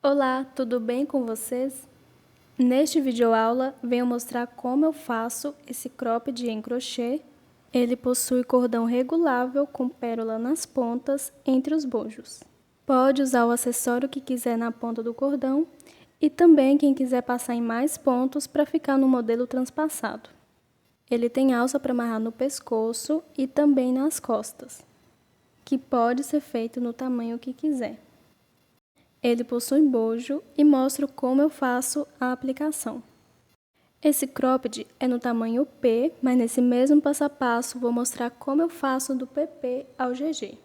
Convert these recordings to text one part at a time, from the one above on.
Olá, tudo bem com vocês? Neste videoaula, venho mostrar como eu faço esse cropped em crochê. Ele possui cordão regulável com pérola nas pontas entre os bojos. Pode usar o acessório que quiser na ponta do cordão e também quem quiser passar em mais pontos para ficar no modelo transpassado. Ele tem alça para amarrar no pescoço e também nas costas, que pode ser feito no tamanho que quiser. Ele possui bojo e mostro como eu faço a aplicação. Esse cropped é no tamanho P, mas nesse mesmo passo a passo vou mostrar como eu faço do PP ao GG.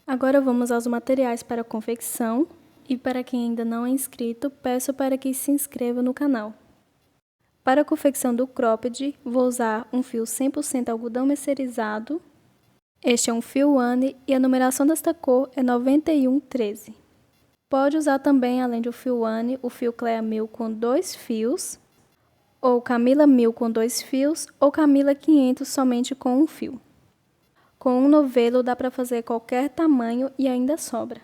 Agora vamos aos materiais para a confecção e para quem ainda não é inscrito, peço para que se inscreva no canal. Para a confecção do cropped, vou usar um fio 100% algodão mercerizado. Este é um fio One e a numeração desta cor é 9113. Pode usar também, além do fio One, o fio Clea 1000 com 2 fios, ou Camila 1000 com 2 fios, ou Camila 500 somente com um fio. Com um novelo dá para fazer qualquer tamanho e ainda sobra.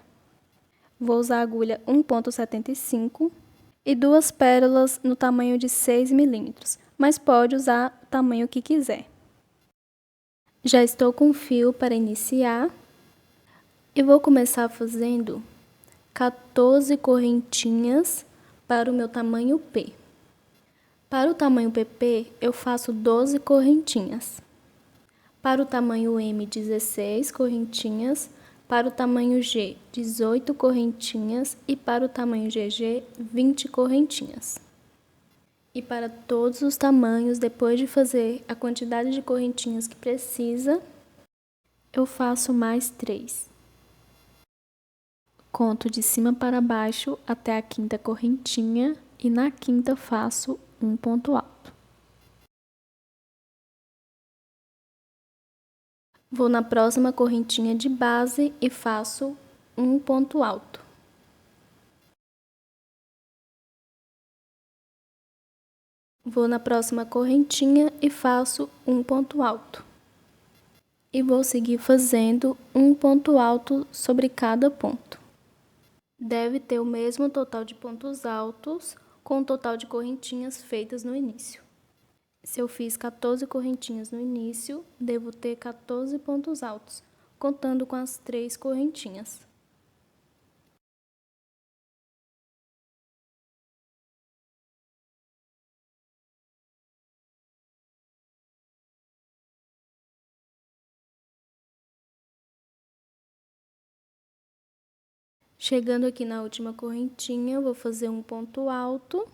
Vou usar a agulha 1,75 e 2 pérolas no tamanho de 6 milímetros, mas pode usar o tamanho que quiser. Já estou com o fio para iniciar e vou começar fazendo 14 correntinhas para o meu tamanho P. Para o tamanho PP, eu faço 12 correntinhas. Para o tamanho M, 16 correntinhas. Para o tamanho G, 18 correntinhas. E para o tamanho GG, 20 correntinhas. E para todos os tamanhos, depois de fazer a quantidade de correntinhas que precisa, eu faço mais 3. Conto de cima para baixo até a quinta correntinha e na quinta faço um ponto alto. Vou na próxima correntinha de base e faço um ponto alto. Vou na próxima correntinha e faço um ponto alto. E vou seguir fazendo um ponto alto sobre cada ponto. Deve ter o mesmo total de pontos altos com o total de correntinhas feitas no início. Se eu fiz 14 correntinhas no início, devo ter 14 pontos altos, contando com as 3 correntinhas. Chegando aqui na última correntinha, vou fazer um ponto alto.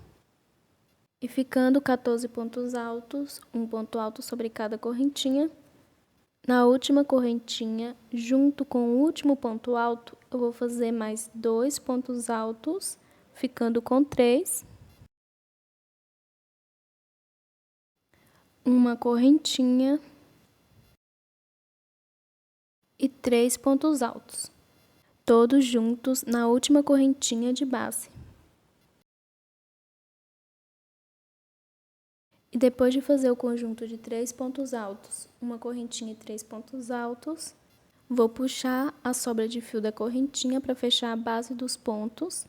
E ficando 14 pontos altos, um ponto alto sobre cada correntinha. Na última correntinha, junto com o último ponto alto, eu vou fazer mais 2 pontos altos, ficando com 3. Uma correntinha e 3 pontos altos, todos juntos na última correntinha de base. E depois de fazer o conjunto de 3 pontos altos, uma correntinha e 3 pontos altos, vou puxar a sobra de fio da correntinha para fechar a base dos pontos.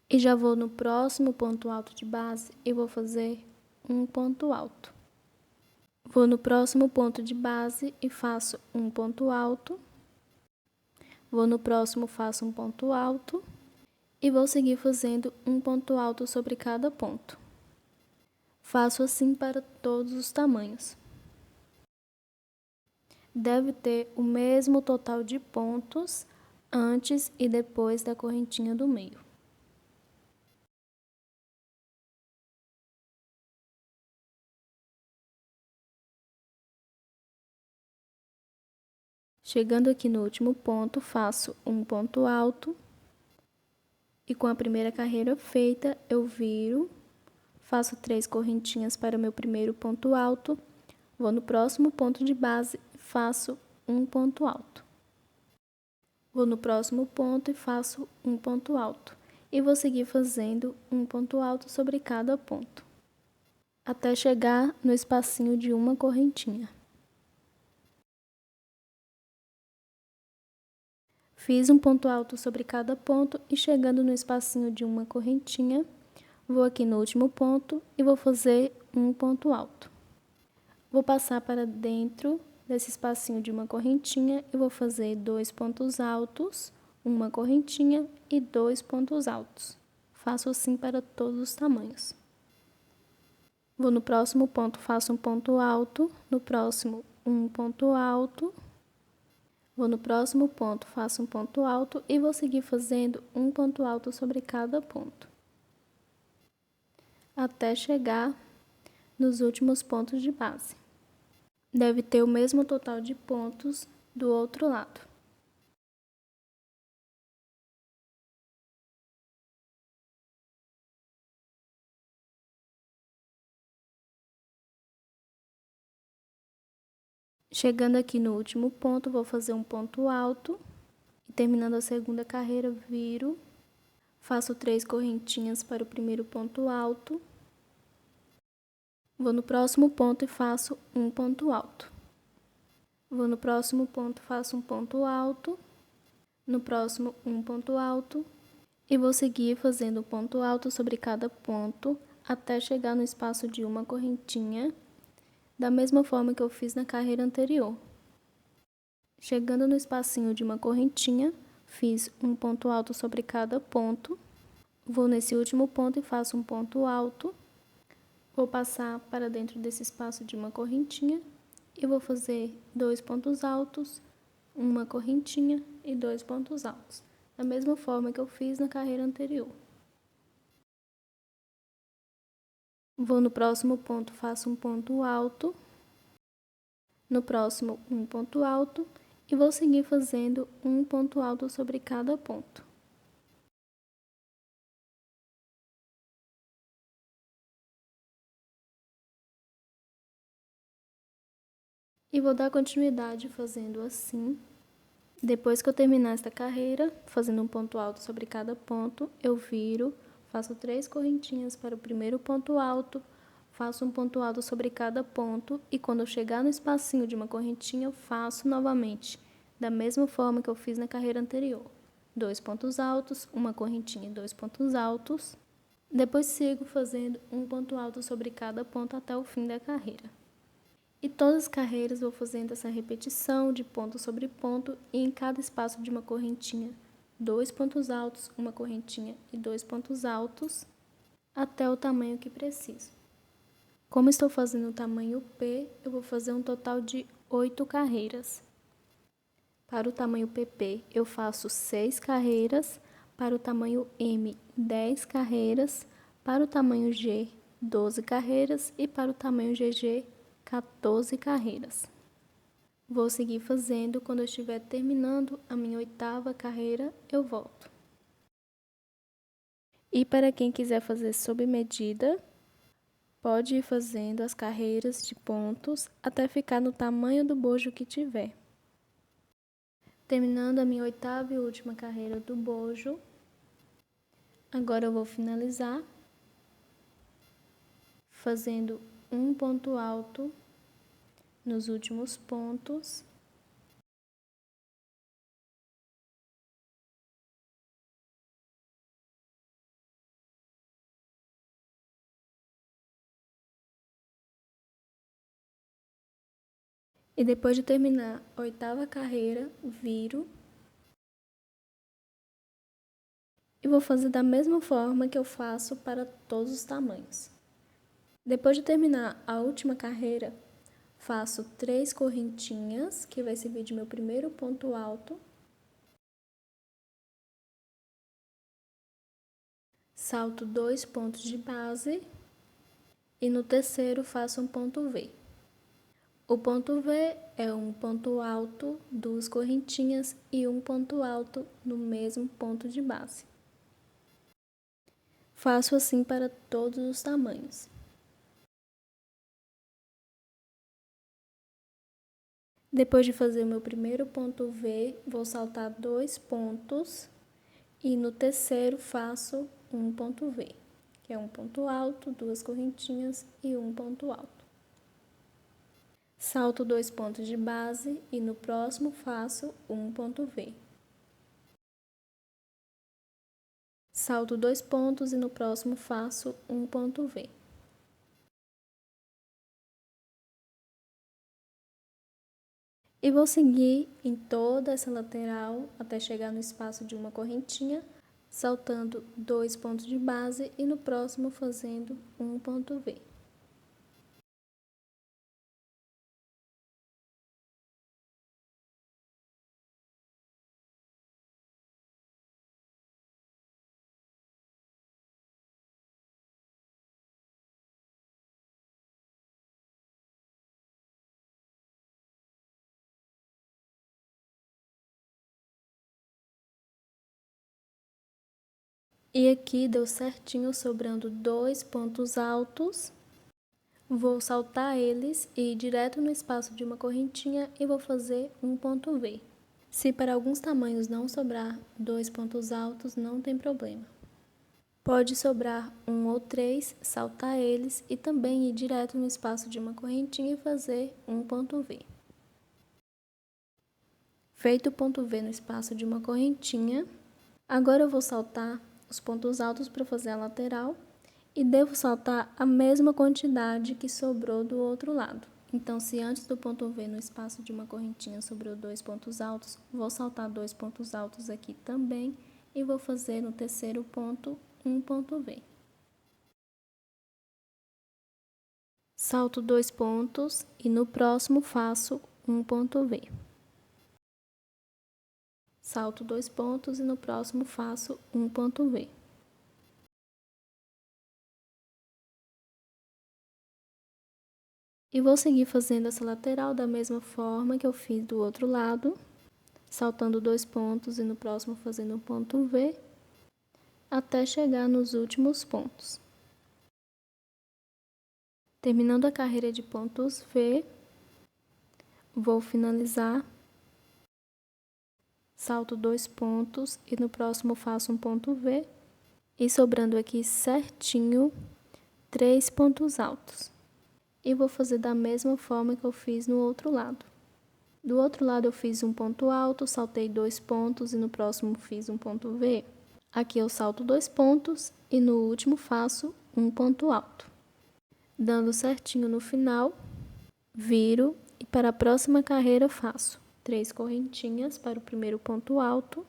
E já vou no próximo ponto alto de base e vou fazer um ponto alto. Vou no próximo ponto de base e faço um ponto alto. Vou no próximo, faço um ponto alto. E vou seguir fazendo um ponto alto sobre cada ponto. Faço assim para todos os tamanhos. Deve ter o mesmo total de pontos antes e depois da correntinha do meio. Chegando aqui no último ponto, faço um ponto alto. E com a primeira carreira feita, eu viro, faço 3 correntinhas para o meu primeiro ponto alto, vou no próximo ponto de base e faço um ponto alto. Vou no próximo ponto e faço um ponto alto. E vou seguir fazendo um ponto alto sobre cada ponto, até chegar no espacinho de uma correntinha. Fiz um ponto alto sobre cada ponto e chegando no espacinho de uma correntinha, vou aqui no último ponto e vou fazer um ponto alto. Vou passar para dentro desse espacinho de uma correntinha e vou fazer 2 pontos altos, uma correntinha e 2 pontos altos. Faço assim para todos os tamanhos. Vou no próximo ponto, faço um ponto alto, no próximo um ponto alto. Vou no próximo ponto, faço um ponto alto e vou seguir fazendo um ponto alto sobre cada ponto, até chegar nos últimos pontos de base. Deve ter o mesmo total de pontos do outro lado. Chegando aqui no último ponto, vou fazer um ponto alto e terminando a segunda carreira, viro, faço 3 correntinhas para o primeiro ponto alto, vou no próximo ponto e faço um ponto alto. Vou no próximo ponto, faço um ponto alto, no próximo um ponto alto e vou seguir fazendo ponto alto sobre cada ponto até chegar no espaço de uma correntinha, da mesma forma que eu fiz na carreira anterior. Chegando no espacinho de uma correntinha, fiz um ponto alto sobre cada ponto, vou nesse último ponto e faço um ponto alto, vou passar para dentro desse espaço de uma correntinha e vou fazer 2 pontos altos, uma correntinha e 2 pontos altos, da mesma forma que eu fiz na carreira anterior. Vou no próximo ponto, faço um ponto alto, no próximo um ponto alto e vou seguir fazendo um ponto alto sobre cada ponto. E vou dar continuidade fazendo assim. Depois que eu terminar esta carreira, fazendo um ponto alto sobre cada ponto, eu viro, faço 3 correntinhas para o primeiro ponto alto, faço um ponto alto sobre cada ponto e quando eu chegar no espacinho de uma correntinha, eu faço novamente, da mesma forma que eu fiz na carreira anterior. 2 pontos altos, uma correntinha e 2 pontos altos. Depois sigo fazendo um ponto alto sobre cada ponto até o fim da carreira. E todas as carreiras vou fazendo essa repetição de ponto sobre ponto e em cada espaço de uma correntinha, 2 pontos altos, uma correntinha e 2 pontos altos, até o tamanho que preciso. Como estou fazendo o tamanho P, eu vou fazer um total de 8 carreiras. Para o tamanho PP, eu faço 6 carreiras, para o tamanho M, 10 carreiras, para o tamanho G, 12 carreiras e para o tamanho GG, 14 carreiras. Vou seguir fazendo, quando eu estiver terminando a minha 8ª carreira, eu volto. E para quem quiser fazer sob medida, pode ir fazendo as carreiras de pontos até ficar no tamanho do bojo que tiver. Terminando a minha 8ª e última carreira do bojo, agora eu vou finalizar fazendo um ponto alto nos últimos pontos. E depois de terminar a 8ª carreira, viro. E vou fazer da mesma forma que eu faço para todos os tamanhos. Depois de terminar a última carreira, faço 3 correntinhas, que vai servir de meu primeiro ponto alto. Salto 2 pontos de base e no terceiro faço um ponto V. O ponto V é um ponto alto, 2 correntinhas e um ponto alto no mesmo ponto de base. Faço assim para todos os tamanhos. Depois de fazer o meu primeiro ponto V, vou saltar 2 pontos e no terceiro faço um ponto V, que é um ponto alto, 2 correntinhas e um ponto alto. Salto 2 pontos de base e no próximo faço um ponto V. salto 2 pontos e no próximo faço um ponto V. E vou seguir em toda essa lateral até chegar no espaço de uma correntinha, saltando 2 pontos de base e no próximo fazendo um ponto V. E aqui deu certinho, sobrando 2 pontos altos. Vou saltar eles e ir direto no espaço de uma correntinha e vou fazer um ponto V. Se para alguns tamanhos não sobrar 2 pontos altos, não tem problema. Pode sobrar 1 ou 3, saltar eles e também ir direto no espaço de uma correntinha e fazer um ponto V. Feito o ponto V no espaço de uma correntinha, agora eu vou saltar os pontos altos para fazer a lateral e devo saltar a mesma quantidade que sobrou do outro lado. Então, se antes do ponto V no espaço de uma correntinha sobrou 2 pontos altos, vou saltar 2 pontos altos aqui também e vou fazer no terceiro ponto um ponto V. Salto 2 pontos e no próximo faço um ponto V. Salto 2 pontos e no próximo faço um ponto V. E vou seguir fazendo essa lateral da mesma forma que eu fiz do outro lado, saltando 2 pontos e no próximo fazendo um ponto V, até chegar nos últimos pontos. Terminando a carreira de pontos V, vou finalizar, salto 2 pontos e no próximo faço um ponto V, e sobrando aqui certinho 3 pontos altos. E vou fazer da mesma forma que eu fiz no outro lado. Do outro lado eu fiz um ponto alto, saltei 2 pontos e no próximo fiz um ponto V. Aqui eu salto 2 pontos e no último faço um ponto alto. Dando certinho no final, viro e para a próxima carreira faço 3 correntinhas para o primeiro ponto alto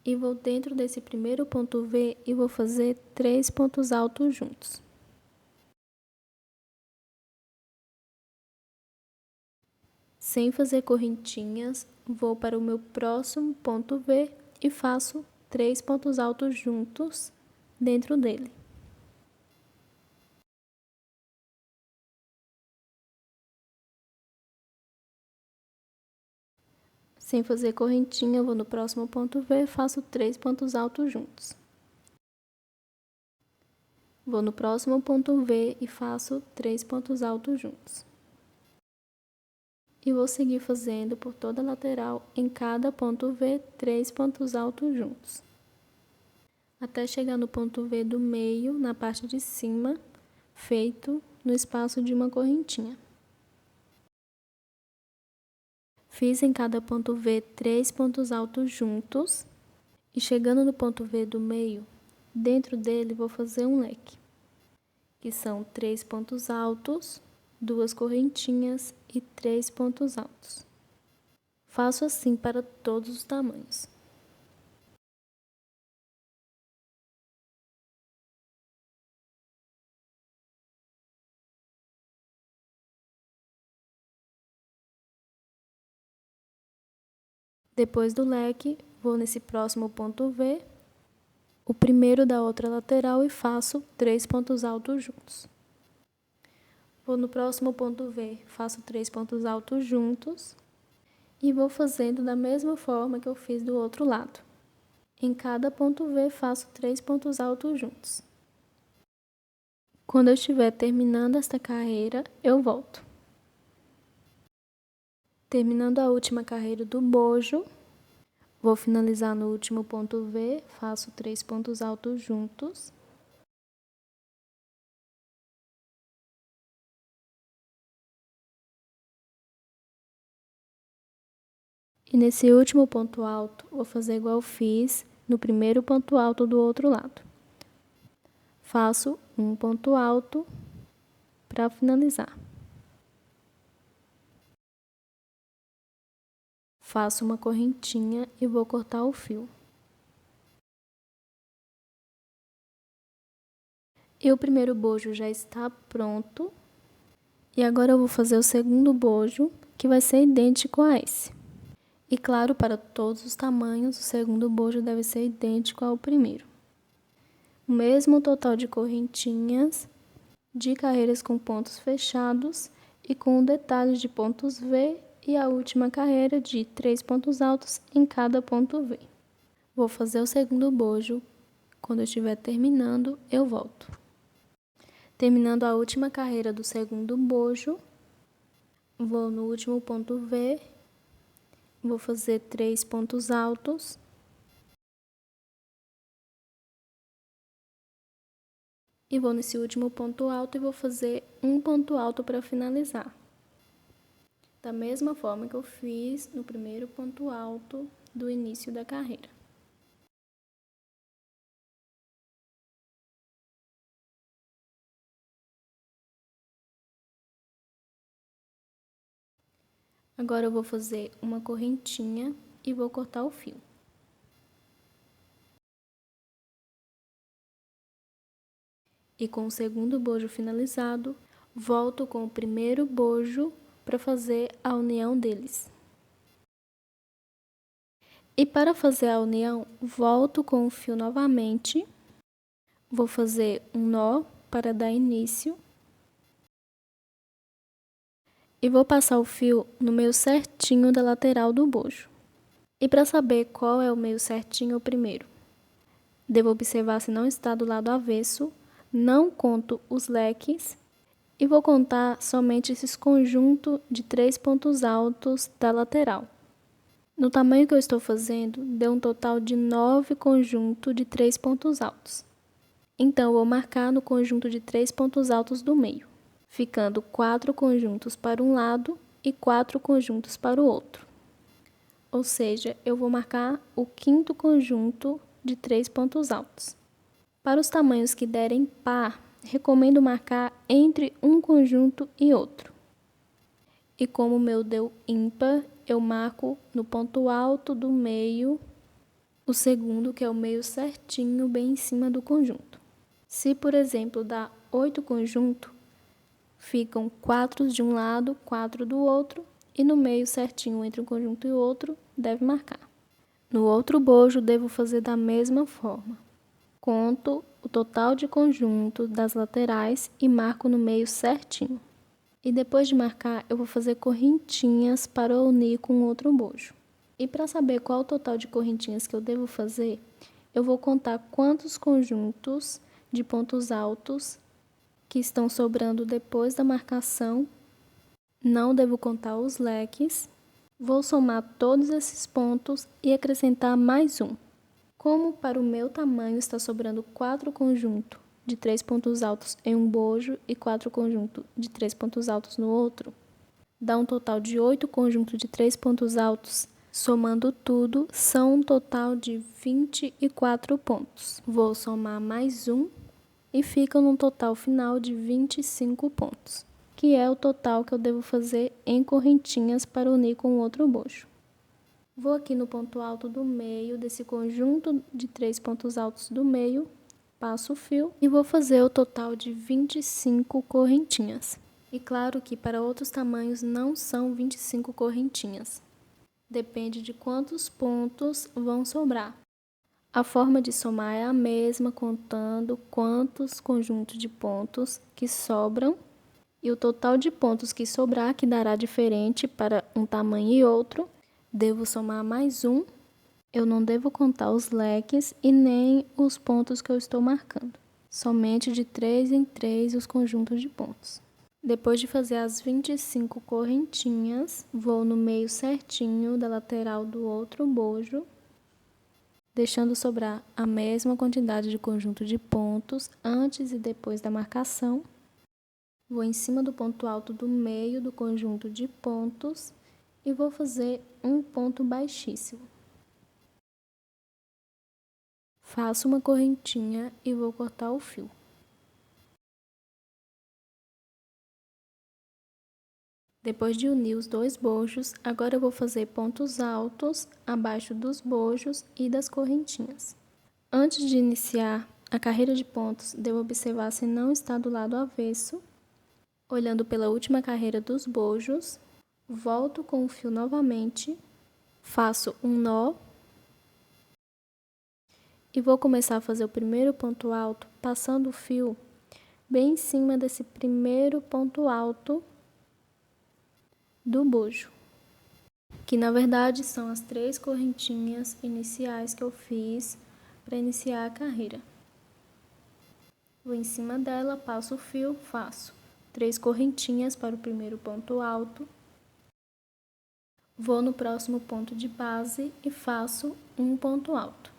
e vou dentro desse primeiro ponto V e vou fazer 3 pontos altos juntos. Sem fazer correntinhas, vou para o meu próximo ponto V e faço 3 pontos altos juntos dentro dele. Sem fazer correntinha, vou no próximo ponto V e faço 3 pontos altos juntos. Vou no próximo ponto V e faço 3 pontos altos juntos. E vou seguir fazendo por toda a lateral, em cada ponto V, 3 pontos altos juntos. Até chegar no ponto V do meio, na parte de cima, feito no espaço de uma correntinha. Fiz em cada ponto V 3 pontos altos juntos. E chegando no ponto V do meio, dentro dele vou fazer um leque, que são 3 pontos altos, 2 correntinhas e 3 pontos altos. Faço assim para todos os tamanhos. Depois do leque, vou nesse próximo ponto V, o primeiro da outra lateral e faço 3 pontos altos juntos. Vou no próximo ponto V, faço 3 pontos altos juntos e vou fazendo da mesma forma que eu fiz do outro lado. Em cada ponto V, faço 3 pontos altos juntos. Quando eu estiver terminando esta carreira, eu volto. Terminando a última carreira do bojo, vou finalizar no último ponto V, faço 3 pontos altos juntos. E nesse último ponto alto, vou fazer igual eu fiz no primeiro ponto alto do outro lado. Faço um ponto alto para finalizar. Faço uma correntinha e vou cortar o fio. E o primeiro bojo já está pronto. E agora eu vou fazer o segundo bojo, que vai ser idêntico a esse. E claro, para todos os tamanhos, o segundo bojo deve ser idêntico ao primeiro. O mesmo total de correntinhas, de carreiras com pontos fechados e com detalhes de pontos V e a última carreira de 3 pontos altos em cada ponto V. Vou fazer o segundo bojo. Quando eu estiver terminando, eu volto. Terminando a última carreira do segundo bojo, vou no último ponto V, vou fazer 3 pontos altos. E vou nesse último ponto alto e vou fazer um ponto alto para finalizar. Da mesma forma que eu fiz no primeiro ponto alto do início da carreira. Agora eu vou fazer uma correntinha e vou cortar o fio. E com o segundo bojo finalizado, volto com o primeiro bojo para fazer a união deles. E para fazer a união, volto com o fio novamente, vou fazer um nó para dar início. E vou passar o fio no meio certinho da lateral do bojo. E para saber qual é o meio certinho primeiro, devo observar se não está do lado avesso, não conto os leques e vou contar somente esses conjuntos de 3 pontos altos da lateral. No tamanho que eu estou fazendo, deu um total de 9 conjuntos de 3 pontos altos. Então, eu vou marcar no conjunto de 3 pontos altos do meio, ficando 4 conjuntos para um lado e 4 conjuntos para o outro. Ou seja, eu vou marcar o quinto conjunto de 3 pontos altos. Para os tamanhos que derem par, recomendo marcar entre um conjunto e outro. E como o meu deu ímpar, eu marco no ponto alto do meio o segundo, que é o meio certinho, bem em cima do conjunto. Se, por exemplo, dá 8 conjuntos, ficam 4 de um lado, 4 do outro, e no meio certinho entre um conjunto e outro, deve marcar. No outro bojo, devo fazer da mesma forma. Conto o total de conjuntos das laterais e marco no meio certinho. E depois de marcar, eu vou fazer correntinhas para unir com outro bojo. E para saber qual o total de correntinhas que eu devo fazer, eu vou contar quantos conjuntos de pontos altos que estão sobrando depois da marcação. Não devo contar os leques. Vou somar todos esses pontos e acrescentar mais um. Como para o meu tamanho está sobrando 4 conjuntos de 3 pontos altos em um bojo e 4 conjuntos de 3 pontos altos no outro, dá um total de 8 conjuntos de 3 pontos altos. Somando tudo, são um total de 24 pontos. Vou somar mais um e fica num total final de 25 pontos, que é o total que eu devo fazer em correntinhas para unir com o outro bojo. Vou aqui no ponto alto do meio desse conjunto de 3 pontos altos do meio, passo o fio e vou fazer o total de 25 correntinhas. E claro que para outros tamanhos não são 25 correntinhas. Depende de quantos pontos vão sobrar. A forma de somar é a mesma, contando quantos conjuntos de pontos que sobram e o total de pontos que sobrar, que dará diferente para um tamanho e outro. Devo somar mais um. Eu não devo contar os leques e nem os pontos que eu estou marcando. Somente de 3 em 3 os conjuntos de pontos. Depois de fazer as 25 correntinhas, vou no meio certinho da lateral do outro bojo, deixando sobrar a mesma quantidade de conjunto de pontos antes e depois da marcação. Vou em cima do ponto alto do meio do conjunto de pontos e vou fazer um ponto baixíssimo. Faço uma correntinha e vou cortar o fio. Depois de unir os dois bojos, agora eu vou fazer pontos altos abaixo dos bojos e das correntinhas. Antes de iniciar a carreira de pontos, devo observar se não está do lado avesso. Olhando pela última carreira dos bojos, volto com o fio novamente, faço um nó e vou começar a fazer o primeiro ponto alto passando o fio bem em cima desse primeiro ponto alto do bojo, que na verdade são as 3 correntinhas iniciais que eu fiz para iniciar a carreira. Vou em cima dela, passo o fio, faço 3 correntinhas para o primeiro ponto alto. Vou no próximo ponto de base e faço um ponto alto,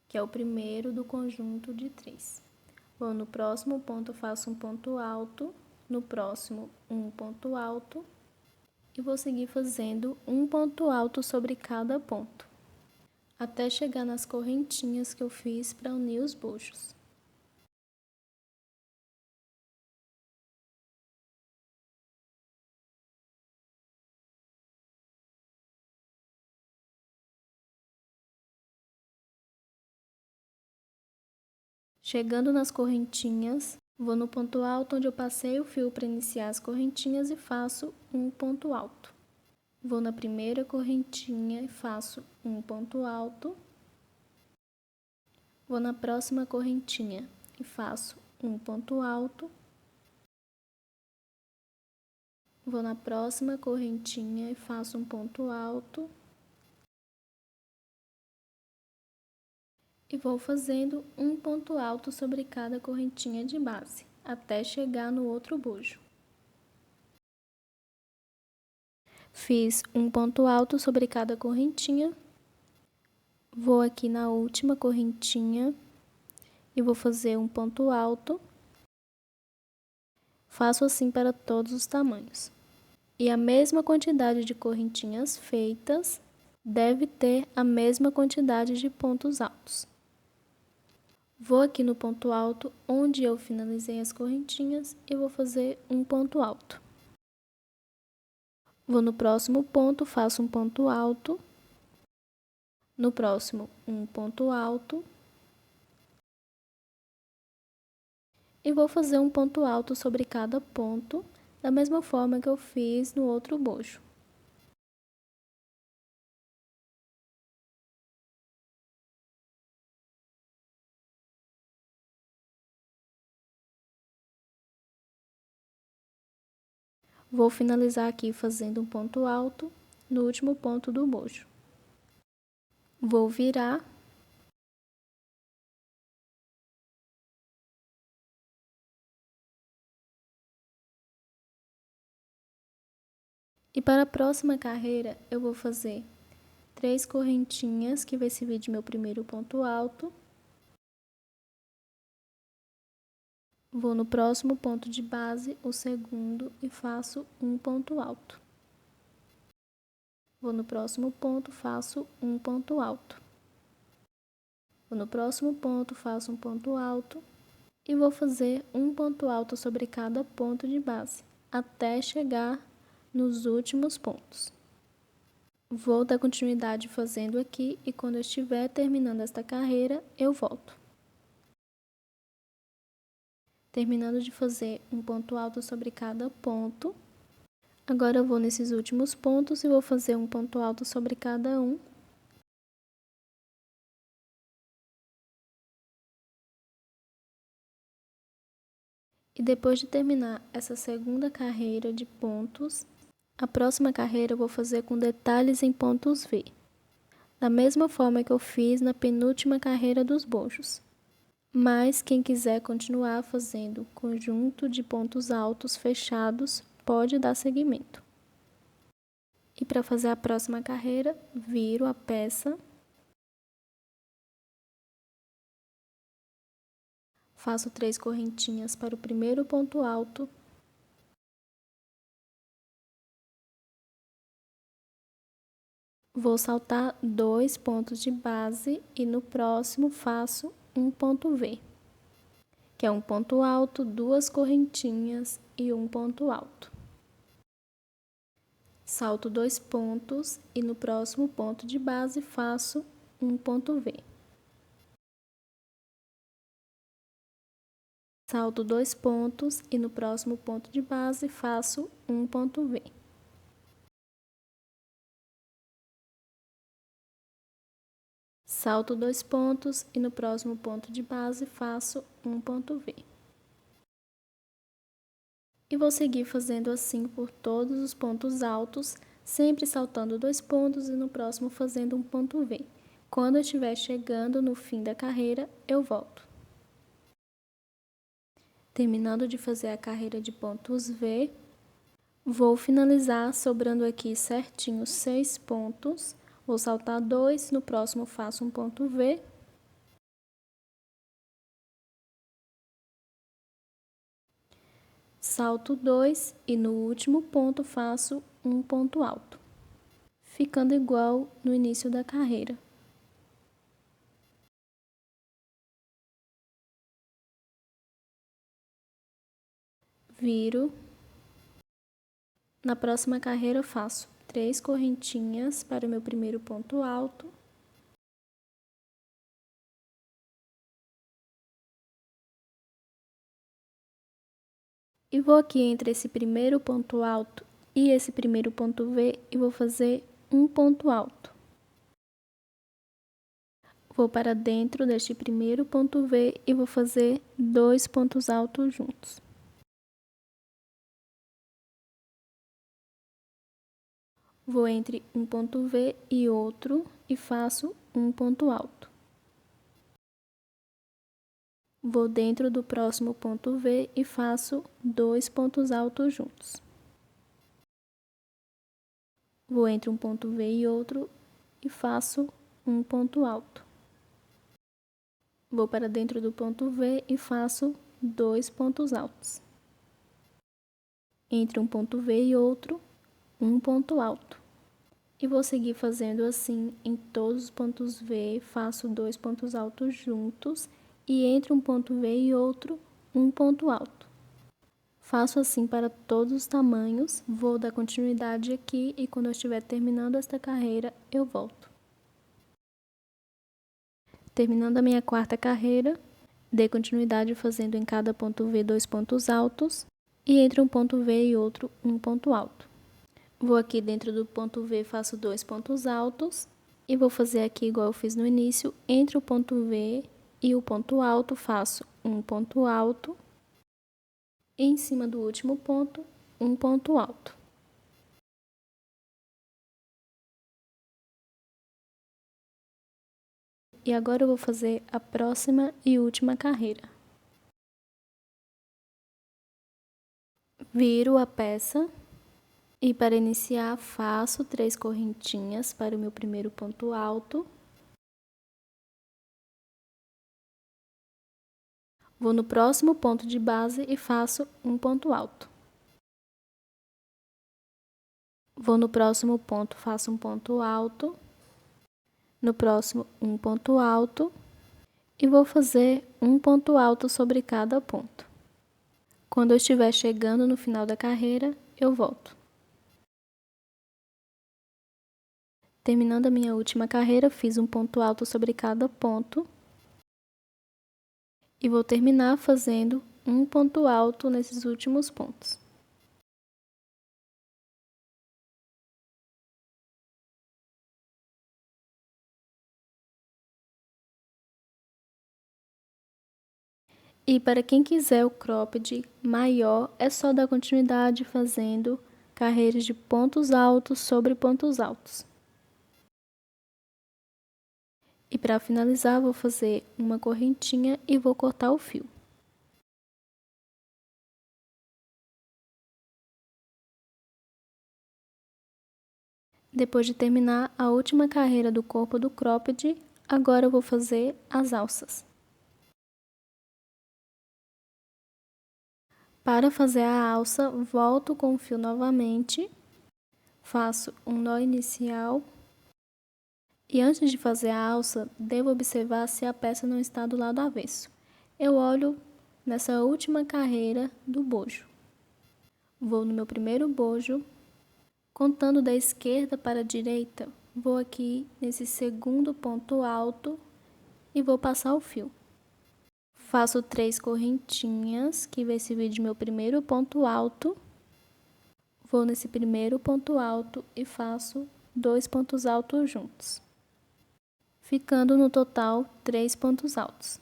que é o primeiro do conjunto de 3. Vou no próximo ponto, faço um ponto alto, no próximo um ponto alto e vou seguir fazendo um ponto alto sobre cada ponto, até chegar nas correntinhas que eu fiz para unir os bojos. Chegando nas correntinhas, vou no ponto alto onde eu passei o fio para iniciar as correntinhas e faço um ponto alto. Vou na primeira correntinha e faço um ponto alto. Vou na próxima correntinha e faço um ponto alto. Vou na próxima correntinha e faço um ponto alto. E vou fazendo um ponto alto sobre cada correntinha de base, até chegar no outro bojo. Fiz um ponto alto sobre cada correntinha. Vou aqui na última correntinha e vou fazer um ponto alto. Faço assim para todos os tamanhos. E a mesma quantidade de correntinhas feitas deve ter a mesma quantidade de pontos altos. Vou aqui no ponto alto, onde eu finalizei as correntinhas, e vou fazer um ponto alto. Vou no próximo ponto, faço um ponto alto. No próximo, um ponto alto. E vou fazer um ponto alto sobre cada ponto, da mesma forma que eu fiz no outro bojo. Vou finalizar aqui fazendo um ponto alto no último ponto do bojo. Vou virar. E para a próxima carreira, eu vou fazer 3 correntinhas, que vai servir de meu primeiro ponto alto. Vou no próximo ponto de base, o segundo, e faço um ponto alto. Vou no próximo ponto, faço um ponto alto. Vou no próximo ponto, faço um ponto alto. E vou fazer um ponto alto sobre cada ponto de base, até chegar nos últimos pontos. Vou dar continuidade fazendo aqui e quando eu estiver terminando esta carreira, eu volto. Terminando de fazer um ponto alto sobre cada ponto. Agora eu vou nesses últimos pontos e vou fazer um ponto alto sobre cada um. E depois de terminar essa segunda carreira de pontos, a próxima carreira eu vou fazer com detalhes em pontos V, da mesma forma que eu fiz na penúltima carreira dos bojos. Mas quem quiser continuar fazendo conjunto de pontos altos fechados, pode dar seguimento. E para fazer a próxima carreira, viro a peça, faço 3 correntinhas para o primeiro ponto alto, Vou saltar 2 pontos de base e no próximo faço um ponto V, que é um ponto alto, 2 correntinhas e um ponto alto. Salto 2 pontos e no próximo ponto de base faço um ponto V. Salto 2 pontos e no próximo ponto de base faço um ponto V. Salto 2 pontos e no próximo ponto de base faço um ponto V. E vou seguir fazendo assim por todos os pontos altos, sempre saltando 2 pontos e no próximo fazendo um ponto V. Quando eu estiver chegando no fim da carreira, eu volto. Terminando de fazer a carreira de pontos V, vou finalizar sobrando aqui certinho 6 pontos. Vou saltar 2, no próximo faço um ponto V. Salto 2 e no último ponto faço um ponto alto, ficando igual no início da carreira. Viro. Na próxima carreira eu faço 3 correntinhas para o meu primeiro ponto alto. E vou aqui entre esse primeiro ponto alto e esse primeiro ponto V e vou fazer um ponto alto. Vou para dentro deste primeiro ponto V e vou fazer 2 pontos altos juntos. Vou entre um ponto V e outro e faço um ponto alto. Vou dentro do próximo ponto V e faço 2 pontos altos juntos. Vou entre um ponto V e outro e faço um ponto alto. Vou para dentro do ponto V e faço 2 pontos altos. Entre um ponto V e outro, um ponto alto. E vou seguir fazendo assim em todos os pontos V, faço 2 pontos altos juntos e entre um ponto V e outro, um ponto alto. Faço assim para todos os tamanhos, vou dar continuidade aqui e quando eu estiver terminando esta carreira, eu volto. Terminando a minha quarta carreira, dei continuidade fazendo em cada ponto V 2 pontos altos e entre um ponto V e outro, um ponto alto. Vou aqui dentro do ponto V, faço 2 pontos altos e vou fazer aqui igual eu fiz no início, entre o ponto V e o ponto alto, faço um ponto alto e em cima do último ponto, um ponto alto. E agora eu vou fazer a próxima e última carreira. Viro a peça e para iniciar faço 3 correntinhas para o meu primeiro ponto alto. Vou no próximo ponto de base e faço um ponto alto. Vou no próximo ponto, faço um ponto alto. No próximo, um ponto alto. E vou fazer um ponto alto sobre cada ponto. Quando eu estiver chegando no final da carreira, eu volto. Terminando a minha última carreira, fiz um ponto alto sobre cada ponto. E vou terminar fazendo um ponto alto nesses últimos pontos. E para quem quiser o cropped maior, é só dar continuidade fazendo carreiras de pontos altos sobre pontos altos. E para finalizar, vou fazer uma correntinha e vou cortar o fio. Depois de terminar a última carreira do corpo do cropped, agora eu vou fazer as alças. Para fazer a alça, volto com o fio novamente, faço um nó inicial E antes de fazer a alça, devo observar se a peça não está do lado avesso. Eu olho nessa última carreira do bojo. Vou no meu primeiro bojo, contando da esquerda para a direita, vou aqui nesse segundo ponto alto e vou passar o fio. Faço 3 correntinhas, que vai servir de meu primeiro ponto alto. Vou nesse primeiro ponto alto e faço 2 pontos altos juntos, ficando no total 3 pontos altos.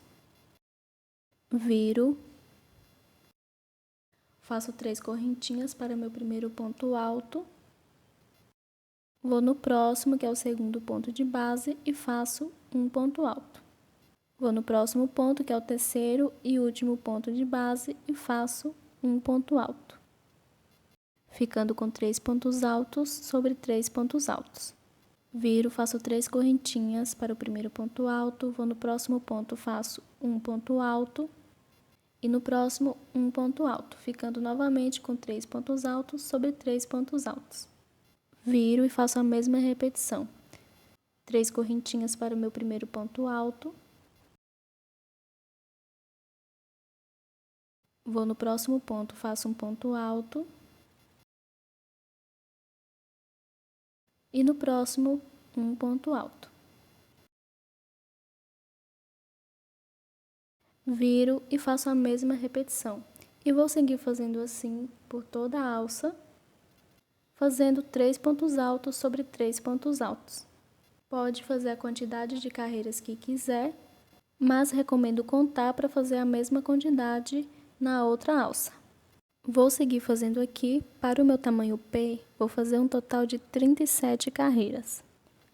Viro, faço 3 correntinhas para meu primeiro ponto alto. Vou no próximo, que é o segundo ponto de base, e faço um ponto alto. Vou no próximo ponto, que é o terceiro e último ponto de base, e faço um ponto alto, ficando com 3 pontos altos sobre 3 pontos altos. Viro, faço 3 correntinhas para o primeiro ponto alto, vou no próximo ponto, faço um ponto alto, e no próximo um ponto alto, ficando novamente com 3 pontos altos sobre 3 pontos altos. Viro e faço a mesma repetição. 3 correntinhas para o meu primeiro ponto alto. Vou no próximo ponto, faço um ponto alto. E no próximo, um ponto alto. Viro e faço a mesma repetição. E vou seguir fazendo assim por toda a alça, fazendo 3 pontos altos sobre 3 pontos altos. Pode fazer a quantidade de carreiras que quiser, mas recomendo contar para fazer a mesma quantidade na outra alça. Vou seguir fazendo aqui, para o meu tamanho P, vou fazer um total de 37 carreiras.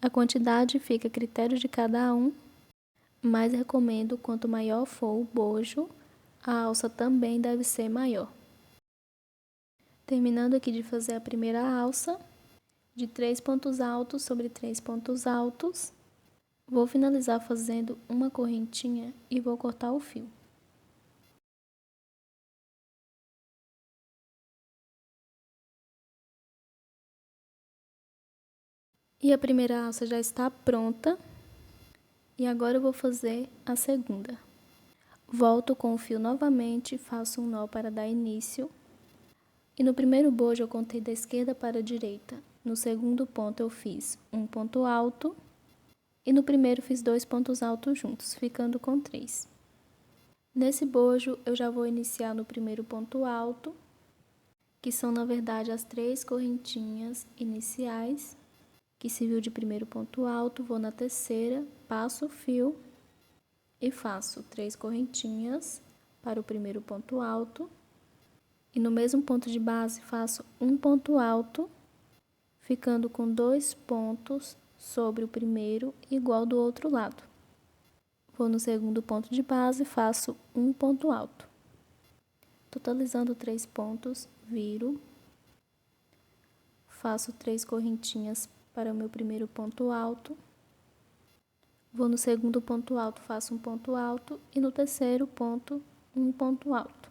A quantidade fica a critério de cada um, mas recomendo quanto maior for o bojo, a alça também deve ser maior. Terminando aqui de fazer a primeira alça, de 3 pontos altos sobre 3 pontos altos, vou finalizar fazendo uma correntinha e vou cortar o fio. E a primeira alça já está pronta. E agora eu vou fazer a segunda. Volto com o fio novamente, faço um nó para dar início. E no primeiro bojo eu contei da esquerda para a direita. No segundo ponto eu fiz um ponto alto. E no primeiro fiz 2 pontos altos juntos, ficando com 3. Nesse bojo eu já vou iniciar no primeiro ponto alto, que são na verdade as 3 correntinhas iniciais, que serviu de primeiro ponto alto. Vou na terceira, passo o fio e faço 3 correntinhas para o primeiro ponto alto. E no mesmo ponto de base faço um ponto alto, ficando com 2 pontos sobre o primeiro, igual do outro lado. Vou no segundo ponto de base, faço um ponto alto. Totalizando 3 pontos, viro, faço 3 correntinhas para o meu primeiro ponto alto. Vou no segundo ponto alto, faço um ponto alto, e no terceiro ponto, um ponto alto.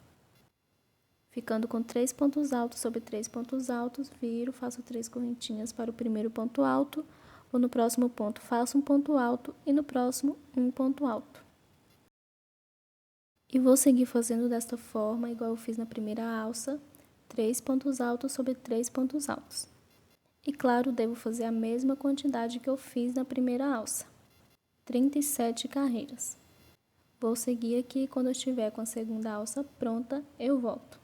Ficando com 3 pontos altos sobre 3 pontos altos, viro, faço 3 correntinhas para o primeiro ponto alto. Vou no próximo ponto, faço um ponto alto, e no próximo, um ponto alto. E vou seguir fazendo desta forma, igual eu fiz na primeira alça, 3 pontos altos sobre 3 pontos altos. E claro, devo fazer a mesma quantidade que eu fiz na primeira alça, 37 carreiras. Vou seguir aqui e quando eu estiver com a segunda alça pronta, eu volto.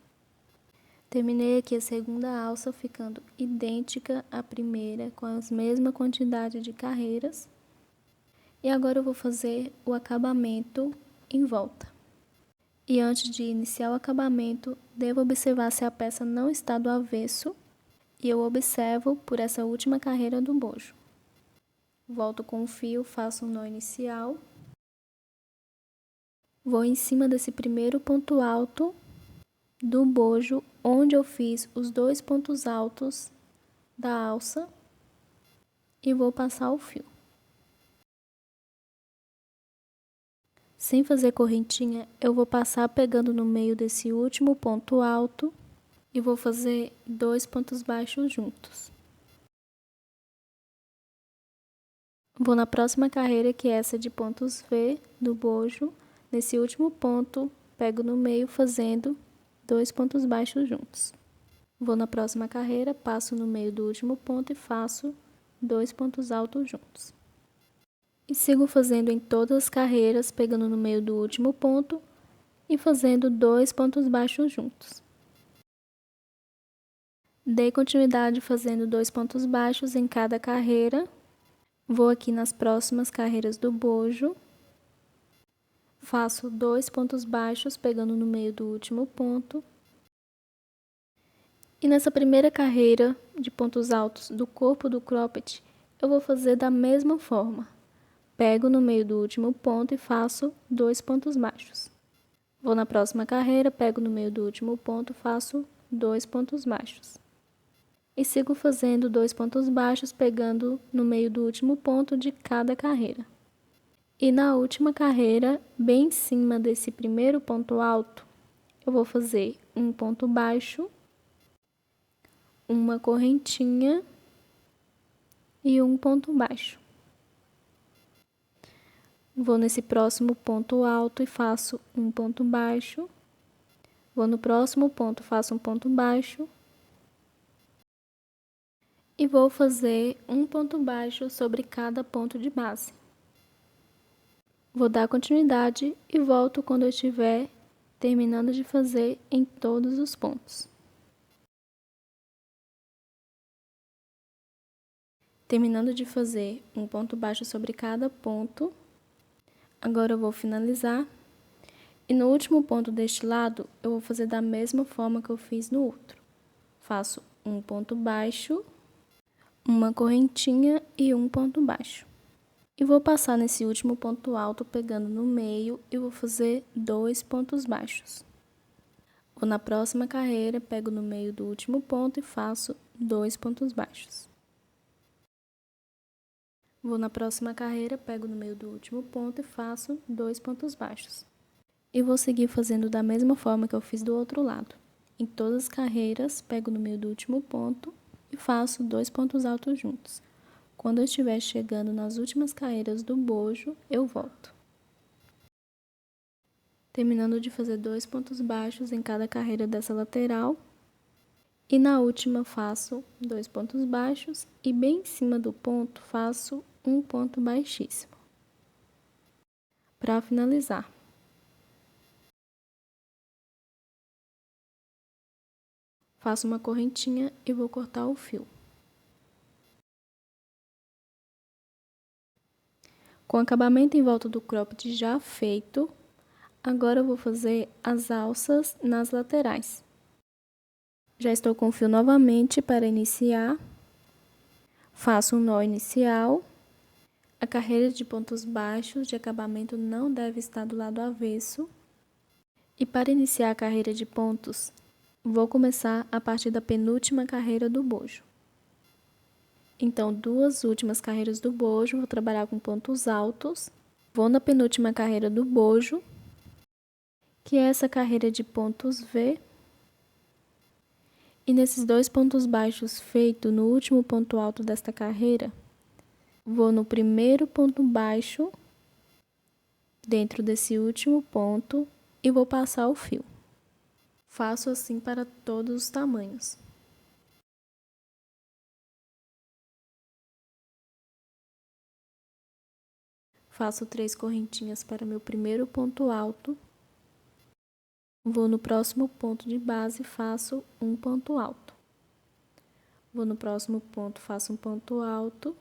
Terminei aqui a segunda alça, ficando idêntica à primeira, com a mesma quantidade de carreiras. E agora eu vou fazer o acabamento em volta. E antes de iniciar o acabamento, devo observar se a peça não está do avesso, e eu observo por essa última carreira do bojo. Volto com o fio, faço um nó inicial. Vou em cima desse primeiro ponto alto do bojo, onde eu fiz os 2 pontos altos da alça, e vou passar o fio. Sem fazer correntinha, eu vou passar pegando no meio desse último ponto alto e vou fazer 2 pontos baixos juntos. Vou na próxima carreira, que é essa de pontos V do bojo. Nesse último ponto, pego no meio fazendo 2 pontos baixos juntos. Vou na próxima carreira, passo no meio do último ponto e faço 2 pontos altos juntos. E sigo fazendo em todas as carreiras, pegando no meio do último ponto e fazendo 2 pontos baixos juntos. Dei continuidade fazendo 2 pontos baixos em cada carreira. Vou aqui nas próximas carreiras do bojo. Faço 2 pontos baixos, pegando no meio do último ponto. E nessa primeira carreira de pontos altos do corpo do cropped, eu vou fazer da mesma forma. Pego no meio do último ponto e faço 2 pontos baixos. Vou na próxima carreira, pego no meio do último ponto, faço 2 pontos baixos. E sigo fazendo 2 pontos baixos, pegando no meio do último ponto de cada carreira. E na última carreira, bem em cima desse primeiro ponto alto, eu vou fazer um ponto baixo, uma correntinha e um ponto baixo. Vou nesse próximo ponto alto e faço um ponto baixo. Vou no próximo ponto, faço um ponto baixo. E vou fazer um ponto baixo sobre cada ponto de base. Vou dar continuidade e volto quando eu estiver terminando de fazer em todos os pontos. Terminando de fazer um ponto baixo sobre cada ponto, agora eu vou finalizar. E no último ponto deste lado, eu vou fazer da mesma forma que eu fiz no outro. Faço um ponto baixo, uma correntinha e um ponto baixo. E vou passar nesse último ponto alto, pegando no meio, e vou fazer 2 pontos baixos. Vou na próxima carreira, pego no meio do último ponto e faço 2 pontos baixos. Vou na próxima carreira, pego no meio do último ponto e faço 2 pontos baixos. E vou seguir fazendo da mesma forma que eu fiz do outro lado. Em todas as carreiras, pego no meio do último ponto e faço 2 pontos altos juntos. Quando eu estiver chegando nas últimas carreiras do bojo, eu volto. Terminando de fazer 2 pontos baixos em cada carreira dessa lateral. E na última faço 2 pontos baixos e bem em cima do ponto faço um ponto baixíssimo. Para finalizar. Faço uma correntinha e vou cortar o fio. Com o acabamento em volta do cropped já feito, agora eu vou fazer as alças nas laterais. Já estou com o fio novamente para iniciar. Faço um nó inicial. A carreira de pontos baixos de acabamento não deve estar do lado avesso. E para iniciar a carreira de pontos, vou começar a partir da penúltima carreira do bojo. Então, 2 últimas carreiras do bojo, vou trabalhar com pontos altos. Vou na penúltima carreira do bojo, que é essa carreira de pontos V. E nesses 2 pontos baixos feitos no último ponto alto desta carreira, vou no primeiro ponto baixo, dentro desse último ponto, e vou passar o fio. Faço assim para todos os tamanhos. Faço 3 correntinhas para meu primeiro ponto alto. Vou no próximo ponto de base e faço um ponto alto. Vou no próximo ponto, faço um ponto alto.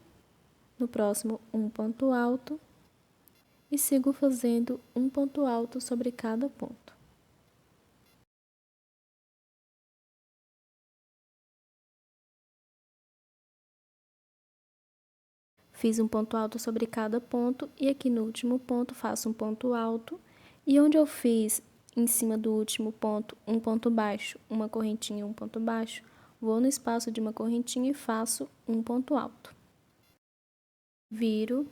No próximo, um ponto alto. E sigo fazendo um ponto alto sobre cada ponto. Fiz um ponto alto sobre cada ponto e aqui no último ponto faço um ponto alto. E onde eu fiz em cima do último ponto um ponto baixo, uma correntinha e um ponto baixo, vou no espaço de uma correntinha e faço um ponto alto. Viro,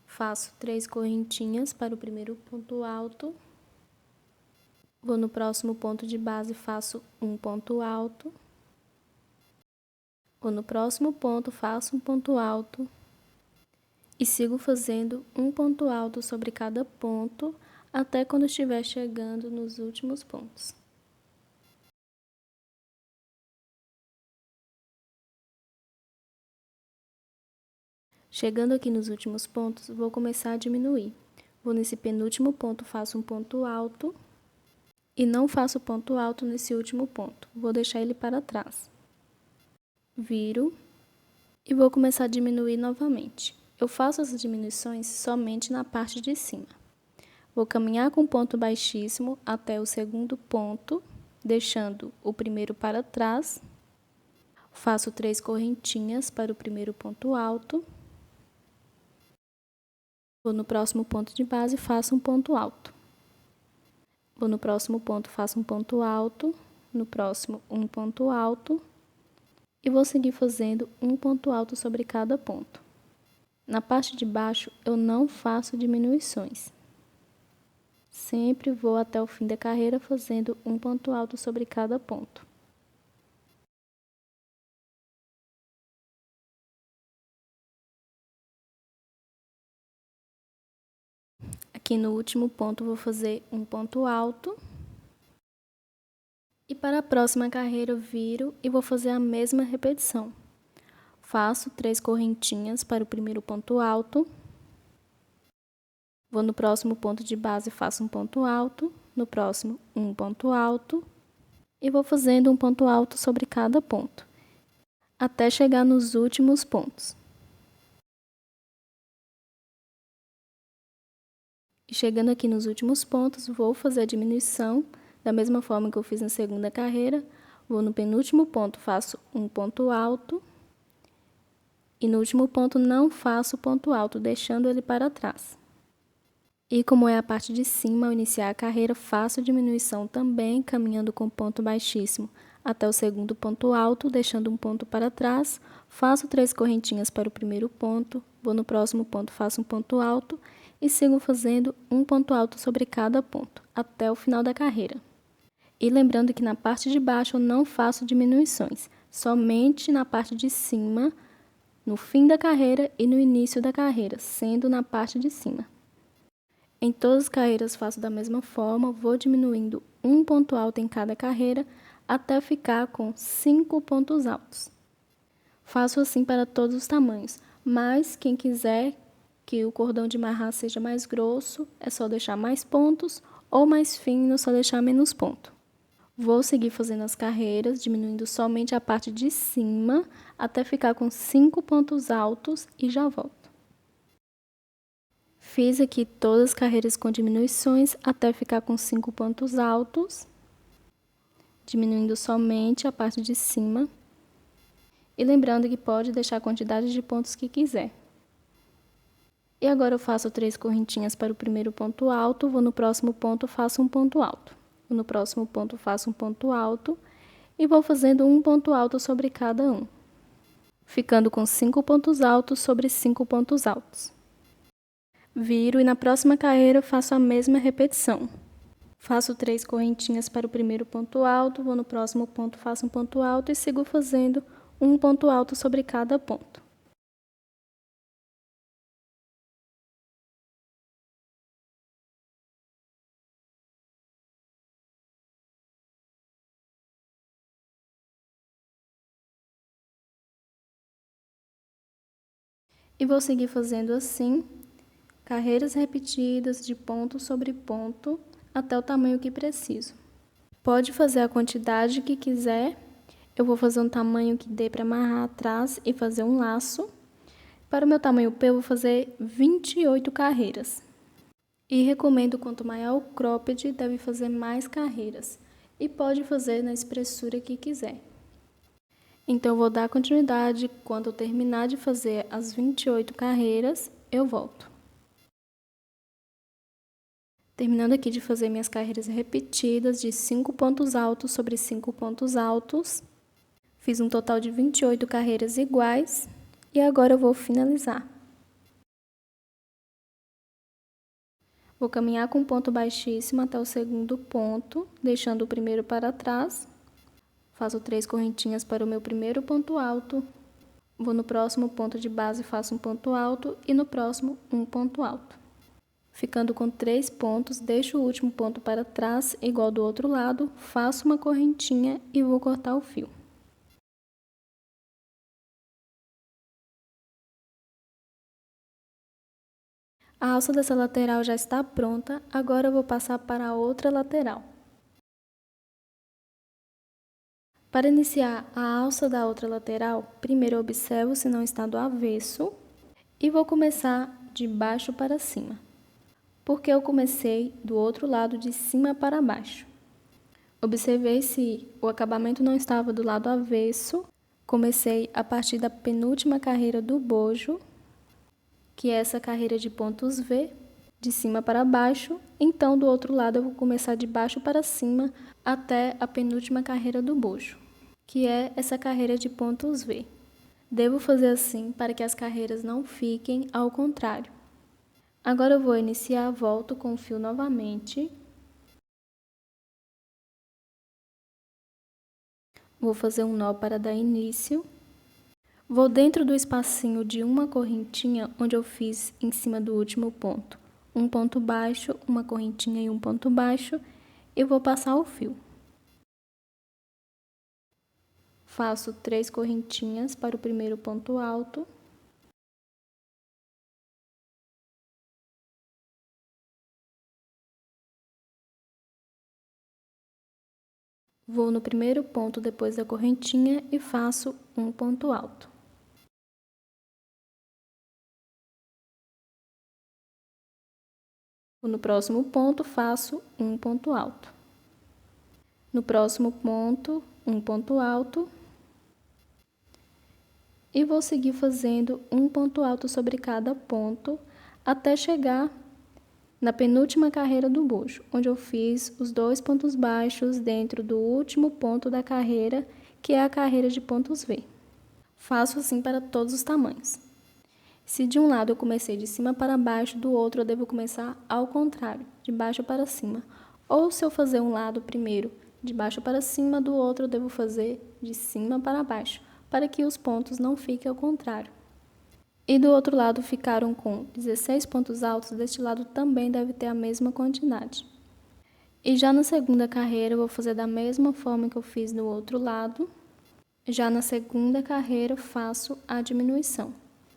faço 3 correntinhas para o primeiro ponto alto. Vou no próximo ponto de base e faço um ponto alto. Vou no próximo ponto, faço um ponto alto. E sigo fazendo um ponto alto sobre cada ponto, até quando estiver chegando nos últimos pontos. Chegando aqui nos últimos pontos, vou começar a diminuir. Vou nesse penúltimo ponto, faço um ponto alto e não faço ponto alto nesse último ponto. Vou deixar ele para trás. Viro e vou começar a diminuir novamente. Eu faço essas diminuições somente na parte de cima. Vou caminhar com ponto baixíssimo até o segundo ponto, deixando o primeiro para trás. Faço 3 correntinhas para o primeiro ponto alto. Vou no próximo ponto de base e faço um ponto alto. Vou no próximo ponto, faço um ponto alto. No próximo, um ponto alto. E vou seguir fazendo um ponto alto sobre cada ponto. Na parte de baixo, eu não faço diminuições. Sempre vou até o fim da carreira fazendo um ponto alto sobre cada ponto. Aqui no último ponto, vou fazer um ponto alto. E para a próxima carreira, eu viro e vou fazer a mesma repetição. Faço 3 correntinhas para o primeiro ponto alto. Vou no próximo ponto de base e faço um ponto alto. No próximo, um ponto alto. E vou fazendo um ponto alto sobre cada ponto, até chegar nos últimos pontos. E chegando aqui nos últimos pontos, vou fazer a diminuição, da mesma forma que eu fiz na segunda carreira. Vou no penúltimo ponto, faço um ponto alto. E no último ponto não faço ponto alto, deixando ele para trás. E como é a parte de cima, ao iniciar a carreira, faço diminuição também, caminhando com ponto baixíssimo até o segundo ponto alto, deixando um ponto para trás. Faço 3 correntinhas para o primeiro ponto, vou no próximo ponto, faço um ponto alto e sigo fazendo um ponto alto sobre cada ponto, até o final da carreira. E lembrando que na parte de baixo eu não faço diminuições, somente na parte de cima, no fim da carreira e no início da carreira, sendo na parte de cima. Em todas as carreiras faço da mesma forma, vou diminuindo um ponto alto em cada carreira até ficar com 5 pontos altos. Faço assim para todos os tamanhos, mas quem quiser que o cordão de amarrar seja mais grosso, é só deixar mais pontos, ou mais fino, só deixar menos ponto. Vou seguir fazendo as carreiras, diminuindo somente a parte de cima, até ficar com 5 pontos altos e já volto. Fiz aqui todas as carreiras com diminuições até ficar com 5 pontos altos, diminuindo somente a parte de cima. E lembrando que pode deixar a quantidade de pontos que quiser. E agora eu faço 3 correntinhas para o primeiro ponto alto, vou no próximo ponto, faço um ponto alto. Vou no próximo ponto, faço um ponto alto e vou fazendo um ponto alto sobre cada um, ficando com 5 pontos altos sobre 5 pontos altos. Viro e na próxima carreira eu faço a mesma repetição. Faço 3 correntinhas para o primeiro ponto alto, vou no próximo ponto, faço um ponto alto e sigo fazendo um ponto alto sobre cada ponto. E vou seguir fazendo assim, carreiras repetidas de ponto sobre ponto, até o tamanho que preciso. Pode fazer a quantidade que quiser. Eu vou fazer um tamanho que dê para amarrar atrás e fazer um laço. Para o meu tamanho P, eu vou fazer 28 carreiras. E recomendo, quanto maior o cropped, deve fazer mais carreiras. E pode fazer na espessura que quiser. Então, eu vou dar continuidade. Quando eu terminar de fazer as 28 carreiras, eu volto. Terminando aqui de fazer minhas carreiras repetidas de 5 pontos altos sobre 5 pontos altos. Fiz um total de 28 carreiras iguais. E agora eu vou finalizar. Vou caminhar com ponto baixíssimo até o segundo ponto, deixando o primeiro para trás. Faço 3 correntinhas para o meu primeiro ponto alto. Vou no próximo ponto de base, faço um ponto alto e no próximo um ponto alto. Ficando com 3 pontos, deixo o último ponto para trás, igual do outro lado, faço uma correntinha e vou cortar o fio. A alça dessa lateral já está pronta, agora eu vou passar para a outra lateral. Para iniciar a alça da outra lateral, primeiro eu observo se não está do avesso e vou começar de baixo para cima, porque eu comecei do outro lado de cima para baixo. Observei se o acabamento não estava do lado avesso, comecei a partir da penúltima carreira do bojo, que é essa carreira de pontos V, de cima para baixo, então do outro lado eu vou começar de baixo para cima até a penúltima carreira do bojo, que é essa carreira de pontos V. Devo fazer assim para que as carreiras não fiquem ao contrário. Agora eu vou iniciar, volto com o fio novamente. Vou fazer um nó para dar início. Vou dentro do espacinho de uma correntinha onde eu fiz em cima do último ponto. Um ponto baixo, uma correntinha e um ponto baixo, e vou passar o fio. Faço 3 correntinhas para o primeiro ponto alto. Vou no primeiro ponto depois da correntinha e faço um ponto alto. No próximo ponto, faço um ponto alto. No próximo ponto, um ponto alto. E vou seguir fazendo um ponto alto sobre cada ponto, até chegar na penúltima carreira do bojo, onde eu fiz os 2 pontos baixos dentro do último ponto da carreira, que é a carreira de pontos V. Faço assim para todos os tamanhos. Se de um lado eu comecei de cima para baixo, do outro eu devo começar ao contrário, de baixo para cima. Ou se eu fazer um lado primeiro de baixo para cima, do outro eu devo fazer de cima para baixo, para que os pontos não fiquem ao contrário. E do outro lado ficaram com 16 pontos altos, deste lado também deve ter a mesma quantidade. E já na segunda carreira eu vou fazer da mesma forma que eu fiz no outro lado. Já na segunda carreira eu faço a diminuição.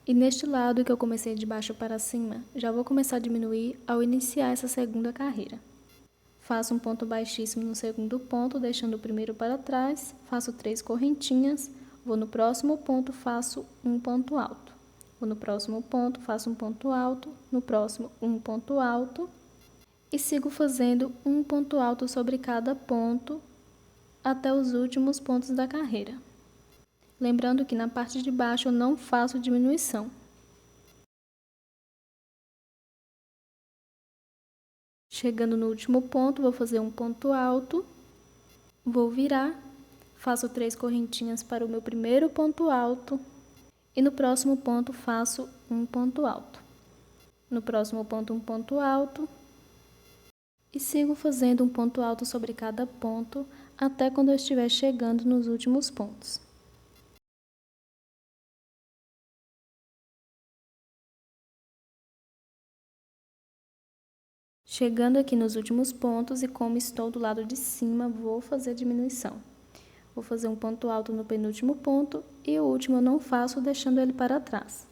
E neste lado que eu comecei de baixo para cima, já vou começar a diminuir ao iniciar essa segunda carreira. Faço um ponto baixíssimo no segundo ponto, deixando o primeiro para trás, faço 3 correntinhas, vou no próximo ponto, faço um ponto alto. Vou no próximo ponto, faço um ponto alto, no próximo um ponto alto e sigo fazendo um ponto alto sobre cada ponto até os últimos pontos da carreira. Lembrando que na parte de baixo eu não faço diminuição. Chegando no último ponto, vou fazer um ponto alto, vou virar, faço 3 correntinhas para o meu primeiro ponto alto e no próximo ponto faço um ponto alto. No próximo ponto, um ponto alto e sigo fazendo um ponto alto sobre cada ponto até quando eu estiver chegando nos últimos pontos. Chegando aqui nos últimos pontos e como estou do lado de cima, vou fazer a diminuição. Vou fazer um ponto alto no penúltimo ponto e o último eu não faço, deixando ele para trás.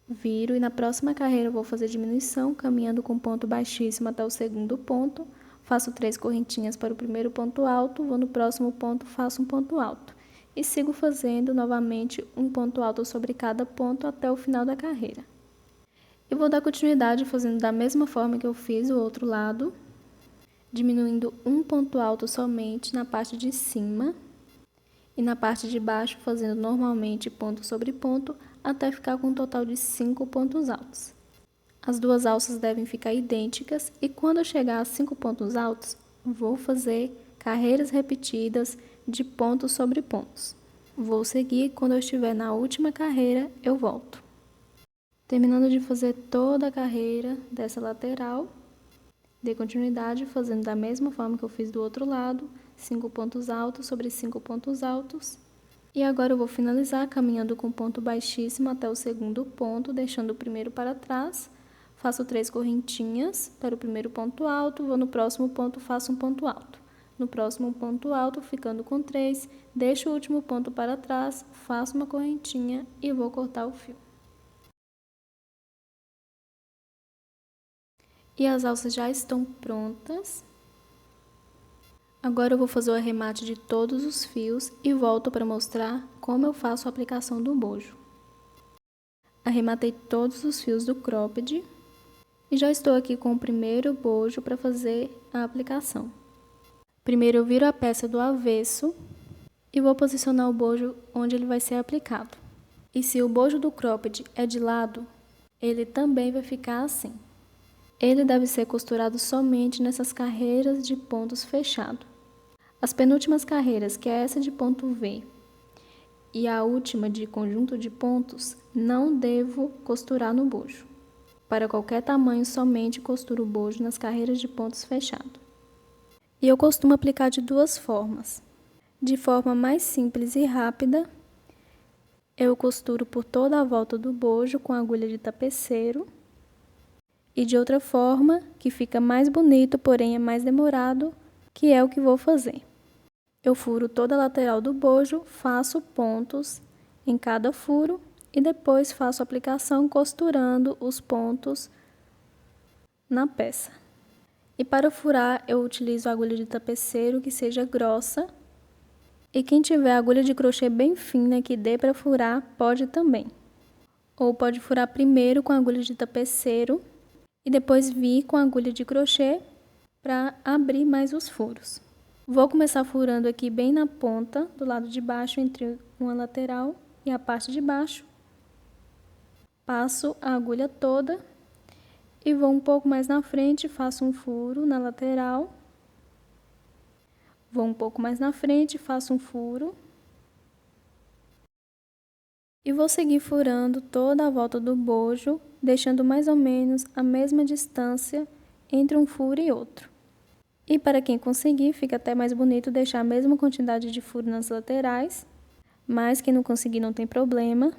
Viro e na próxima carreira eu vou fazer diminuição, caminhando com ponto baixíssimo até o segundo ponto. Faço 3 correntinhas para o primeiro ponto alto, vou no próximo ponto, faço um ponto alto. E sigo fazendo novamente um ponto alto sobre cada ponto até o final da carreira. E vou dar continuidade fazendo da mesma forma que eu fiz o outro lado, diminuindo um ponto alto somente na parte de cima e na parte de baixo fazendo normalmente ponto sobre ponto até ficar com um total de 5 pontos altos. As duas alças devem ficar idênticas e quando eu chegar a 5 pontos altos, vou fazer carreiras repetidas de pontos sobre pontos. Vou seguir, quando eu estiver na última carreira, eu volto. Terminando de fazer toda a carreira dessa lateral, dei continuidade fazendo da mesma forma que eu fiz do outro lado, 5 pontos altos sobre 5 pontos altos E agora eu vou finalizar caminhando com ponto baixíssimo até o segundo ponto, deixando o primeiro para trás. Faço 3 correntinhas para o primeiro ponto alto, vou no próximo ponto, faço um ponto alto. No próximo ponto alto, ficando com 3, deixo o último ponto para trás, faço uma correntinha e vou cortar o fio. E as alças já estão prontas. Agora eu vou fazer o arremate de todos os fios e volto para mostrar como eu faço a aplicação do bojo. Arrematei todos os fios do cropped e já estou aqui com o primeiro bojo para fazer a aplicação. Primeiro eu viro a peça do avesso e vou posicionar o bojo onde ele vai ser aplicado. E se o bojo do cropped é de lado, ele também vai ficar assim. Ele deve ser costurado somente nessas carreiras de pontos fechados. As penúltimas carreiras, que é essa de ponto V, e a última de conjunto de pontos, não devo costurar no bojo. Para qualquer tamanho, somente costuro o bojo nas carreiras de pontos fechados. E eu costumo aplicar de duas formas. De forma mais simples e rápida, eu costuro por toda a volta do bojo com agulha de tapeceiro. E de outra forma, que fica mais bonito, porém é mais demorado, que é o que vou fazer. Eu furo toda a lateral do bojo, faço pontos em cada furo e depois faço a aplicação costurando os pontos na peça. E para furar, eu utilizo a agulha de tapeceiro que seja grossa. E quem tiver agulha de crochê bem fina que dê para furar, pode também. Ou pode furar primeiro com a agulha de tapeceiro e depois vir com a agulha de crochê para abrir mais os furos. Vou começar furando aqui bem na ponta, do lado de baixo, entre uma lateral e a parte de baixo. Passo a agulha toda e vou um pouco mais na frente, faço um furo na lateral. Vou um pouco mais na frente, faço um furo. E vou seguir furando toda a volta do bojo, deixando mais ou menos a mesma distância entre um furo e outro. E para quem conseguir, fica até mais bonito deixar a mesma quantidade de furo nas laterais, mas quem não conseguir não tem problema.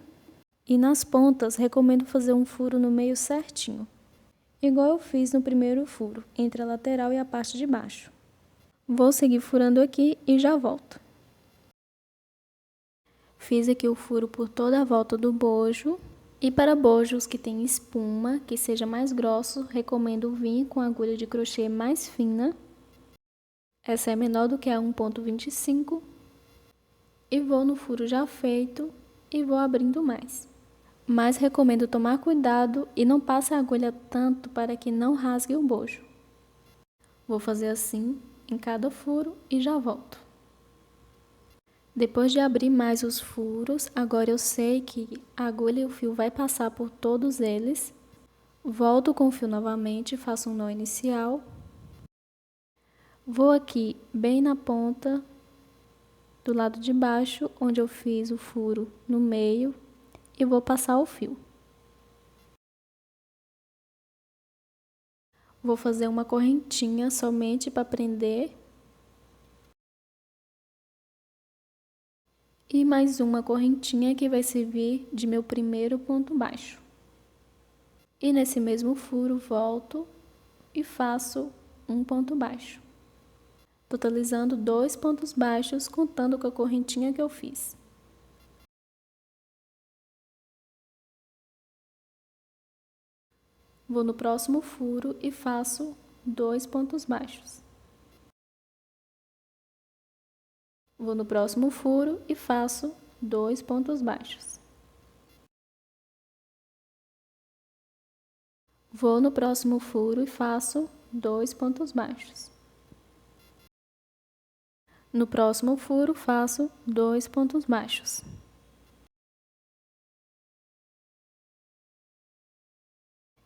E nas pontas, recomendo fazer um furo no meio certinho, igual eu fiz no primeiro furo, entre a lateral e a parte de baixo. Vou seguir furando aqui e já volto. Fiz aqui o furo por toda a volta do bojo. E para bojos que tem espuma, que seja mais grosso, recomendo vir com a agulha de crochê mais fina. Essa é menor do que a 1,25. E vou no furo já feito e vou abrindo mais. Mas recomendo tomar cuidado e não passe a agulha tanto para que não rasgue o bojo. Vou fazer assim em cada furo e já volto. Depois de abrir mais os furos, agora eu sei que a agulha e o fio vai passar por todos eles. Volto com o fio novamente, faço um nó inicial. Vou aqui bem na ponta do lado de baixo, onde eu fiz o furo no meio, e vou passar o fio. Vou fazer uma correntinha somente para prender. E mais uma correntinha que vai servir de meu primeiro ponto baixo. E nesse mesmo furo volto e faço um ponto baixo, totalizando 2 pontos baixos, contando com a correntinha que eu fiz. Vou no próximo furo e faço 2 pontos baixos. Vou no próximo furo e faço 2 pontos baixos. Vou no próximo furo e faço 2 pontos baixos. No próximo furo, faço 2 pontos baixos.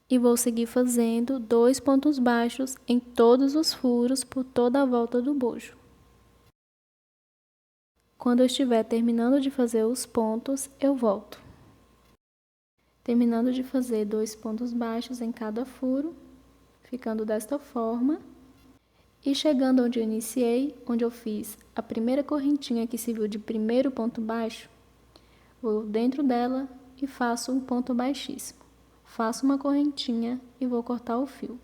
E vou seguir fazendo 2 pontos baixos em todos os furos por toda a volta do bojo. Quando eu estiver terminando de fazer os pontos, eu volto. Terminando de fazer 2 pontos baixos em cada furo, ficando desta forma. E chegando onde eu iniciei, onde eu fiz a primeira correntinha que se viu de primeiro ponto baixo, vou dentro dela e faço um ponto baixíssimo. Faço uma correntinha e vou cortar o fio.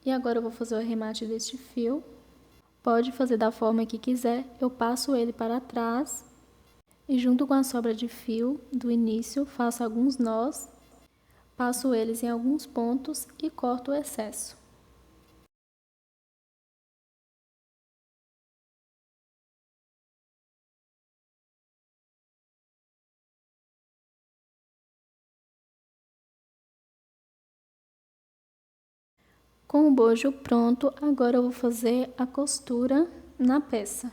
E agora eu vou fazer o arremate deste fio. Pode fazer da forma que quiser, eu passo ele para trás e junto com a sobra de fio do início faço alguns nós, passo eles em alguns pontos e corto o excesso. Com o bojo pronto, agora eu vou fazer a costura na peça.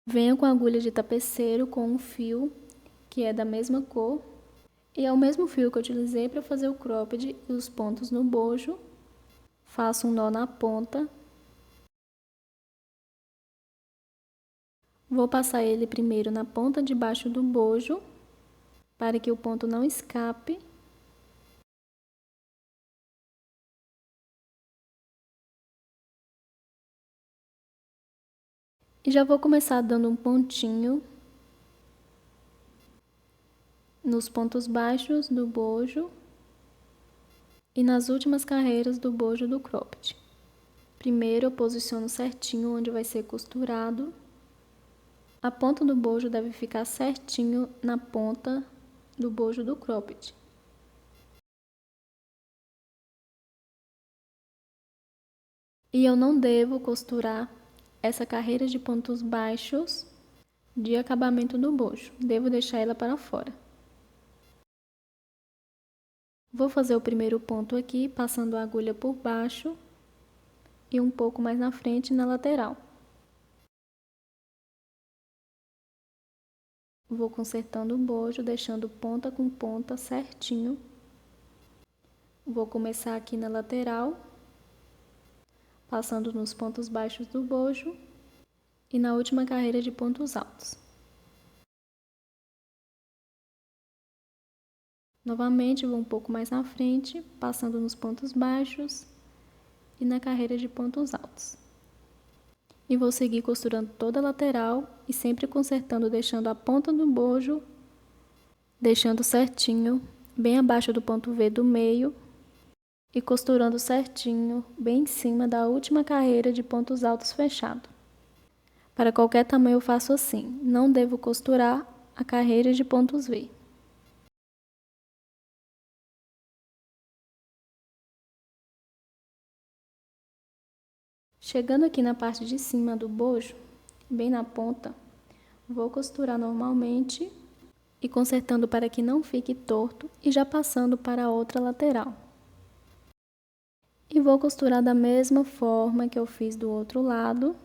Venho com a agulha de tapeceiro com um fio que é da mesma cor e é o mesmo fio que eu utilizei para fazer o cropped e os pontos no bojo. Faço um nó na ponta. Vou passar ele primeiro na ponta de baixo do bojo para que o ponto não escape. E já vou começar dando um pontinho nos pontos baixos do bojo e nas últimas carreiras do bojo do cropped. Primeiro eu posiciono certinho onde vai ser costurado. A ponta do bojo deve ficar certinho na ponta do bojo do cropped. E eu não devo costurar essa carreira de pontos baixos de acabamento do bojo. Devo deixar ela para fora. Vou fazer o primeiro ponto aqui, passando a agulha por baixo e um pouco mais na frente na lateral. Vou consertando o bojo, deixando ponta com ponta certinho. Vou começar aqui na lateral, passando nos pontos baixos do bojo e na última carreira de pontos altos. Novamente, vou um pouco mais na frente, passando nos pontos baixos e na carreira de pontos altos. E vou seguir costurando toda a lateral e sempre consertando, deixando a ponta do bojo, deixando certinho, bem abaixo do ponto V do meio e costurando certinho, bem em cima da última carreira de pontos altos fechado. Para qualquer tamanho eu faço assim, não devo costurar a carreira de pontos V. Chegando aqui na parte de cima do bojo, bem na ponta, vou costurar normalmente e consertando para que não fique torto e já passando para a outra lateral. E vou costurar da mesma forma que eu fiz do outro lado,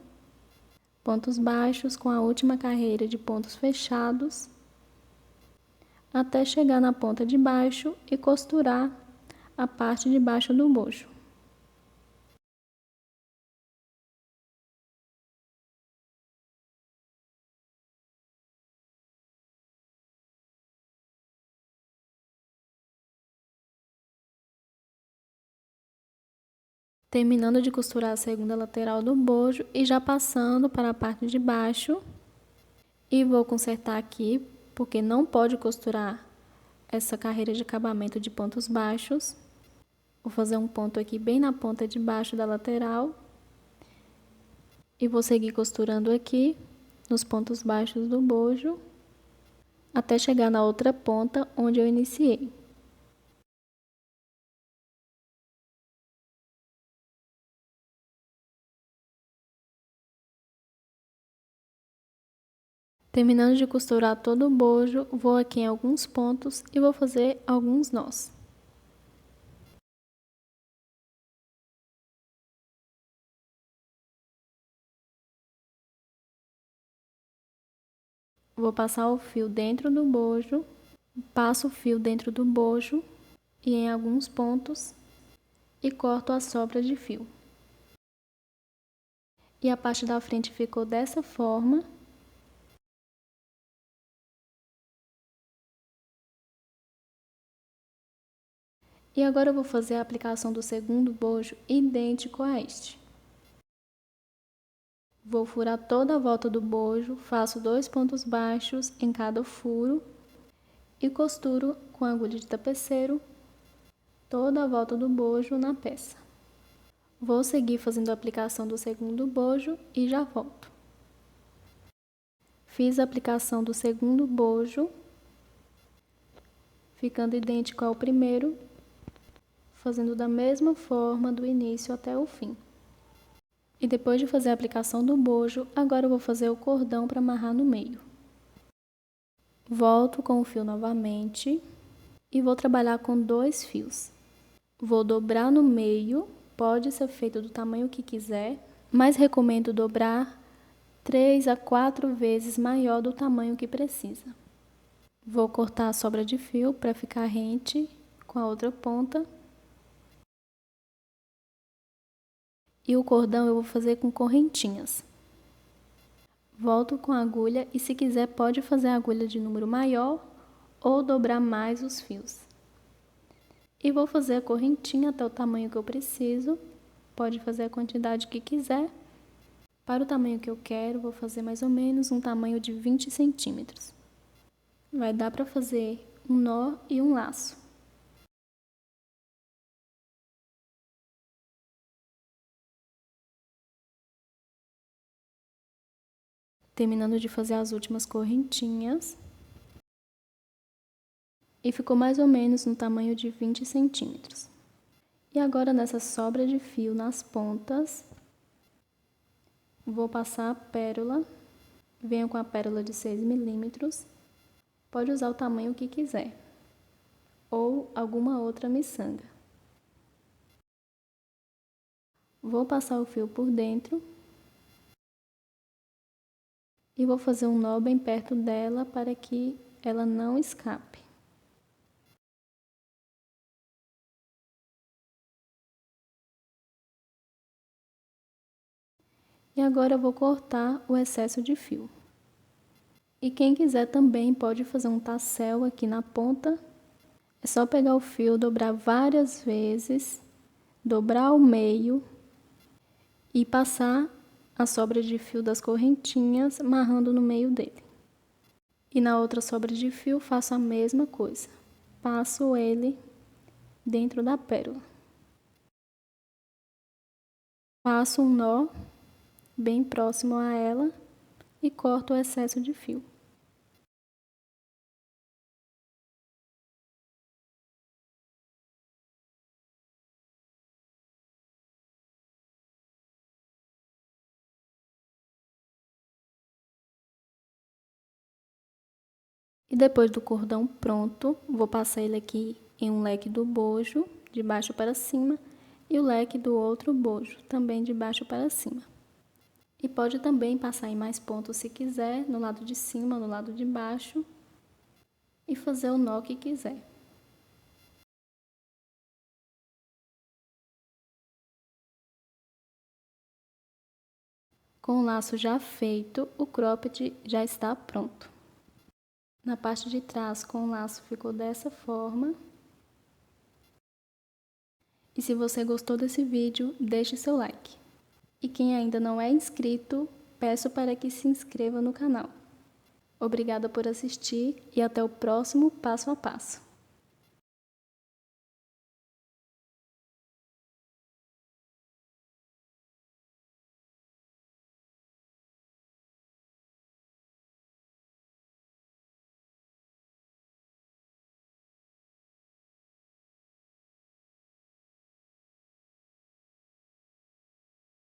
pontos baixos com a última carreira de pontos fechados, até chegar na ponta de baixo e costurar a parte de baixo do bojo. Terminando de costurar a segunda lateral do bojo e já passando para a parte de baixo. E vou consertar aqui, porque não pode costurar essa carreira de acabamento de pontos baixos. Vou fazer um ponto aqui bem na ponta de baixo da lateral. E vou seguir costurando aqui, nos pontos baixos do bojo, até chegar na outra ponta onde eu iniciei. Terminando de costurar todo o bojo, vou aqui em alguns pontos e vou fazer alguns nós. Vou passar o fio dentro do bojo, passo o fio dentro do bojo e em alguns pontos e corto a sobra de fio. E a parte da frente ficou dessa forma. E agora eu vou fazer a aplicação do segundo bojo idêntico a este. Vou furar toda a volta do bojo, faço 2 pontos baixos em cada furo e costuro com a agulha de tapeceiro toda a volta do bojo na peça. Vou seguir fazendo a aplicação do segundo bojo e já volto. Fiz a aplicação do segundo bojo, ficando idêntico ao primeiro, fazendo da mesma forma do início até o fim. E depois de fazer a aplicação do bojo, agora eu vou fazer o cordão para amarrar no meio. Volto com o fio novamente e vou trabalhar com 2 fios. Vou dobrar no meio, pode ser feito do tamanho que quiser, mas recomendo dobrar 3 a 4 vezes maior do tamanho que precisa. Vou cortar a sobra de fio para ficar rente com a outra ponta. E o cordão eu vou fazer com correntinhas. Volto com a agulha e se quiser pode fazer a agulha de número maior ou dobrar mais os fios. E vou fazer a correntinha até o tamanho que eu preciso, pode fazer a quantidade que quiser. Para o tamanho que eu quero, vou fazer mais ou menos um tamanho de 20 centímetros. Vai dar para fazer um nó e um laço. Terminando de fazer as últimas correntinhas. E ficou mais ou menos no tamanho de 20 centímetros. E agora nessa sobra de fio nas pontas, vou passar a pérola. Venho com a pérola de 6 milímetros. Pode usar o tamanho que quiser. Ou alguma outra miçanga. Vou passar o fio por dentro. E vou fazer um nó bem perto dela para que ela não escape. E agora eu vou cortar o excesso de fio. E quem quiser também pode fazer um tassel aqui na ponta. É só pegar o fio, dobrar várias vezes, dobrar ao meio e passar a sobra de fio das correntinhas amarrando no meio dele. E na outra sobra de fio faço a mesma coisa. Passo ele dentro da pérola. Faço um nó bem próximo a ela e corto o excesso de fio. E depois do cordão pronto, vou passar ele aqui em um leque do bojo, de baixo para cima, e o leque do outro bojo, também de baixo para cima. E pode também passar em mais pontos se quiser, no lado de cima, no lado de baixo, e fazer o nó que quiser. Com o laço já feito, o cropped já está pronto. Na parte de trás, com o laço ficou dessa forma. E se você gostou desse vídeo, deixe seu like. E quem ainda não é inscrito, peço para que se inscreva no canal. Obrigada por assistir e até o próximo passo a passo.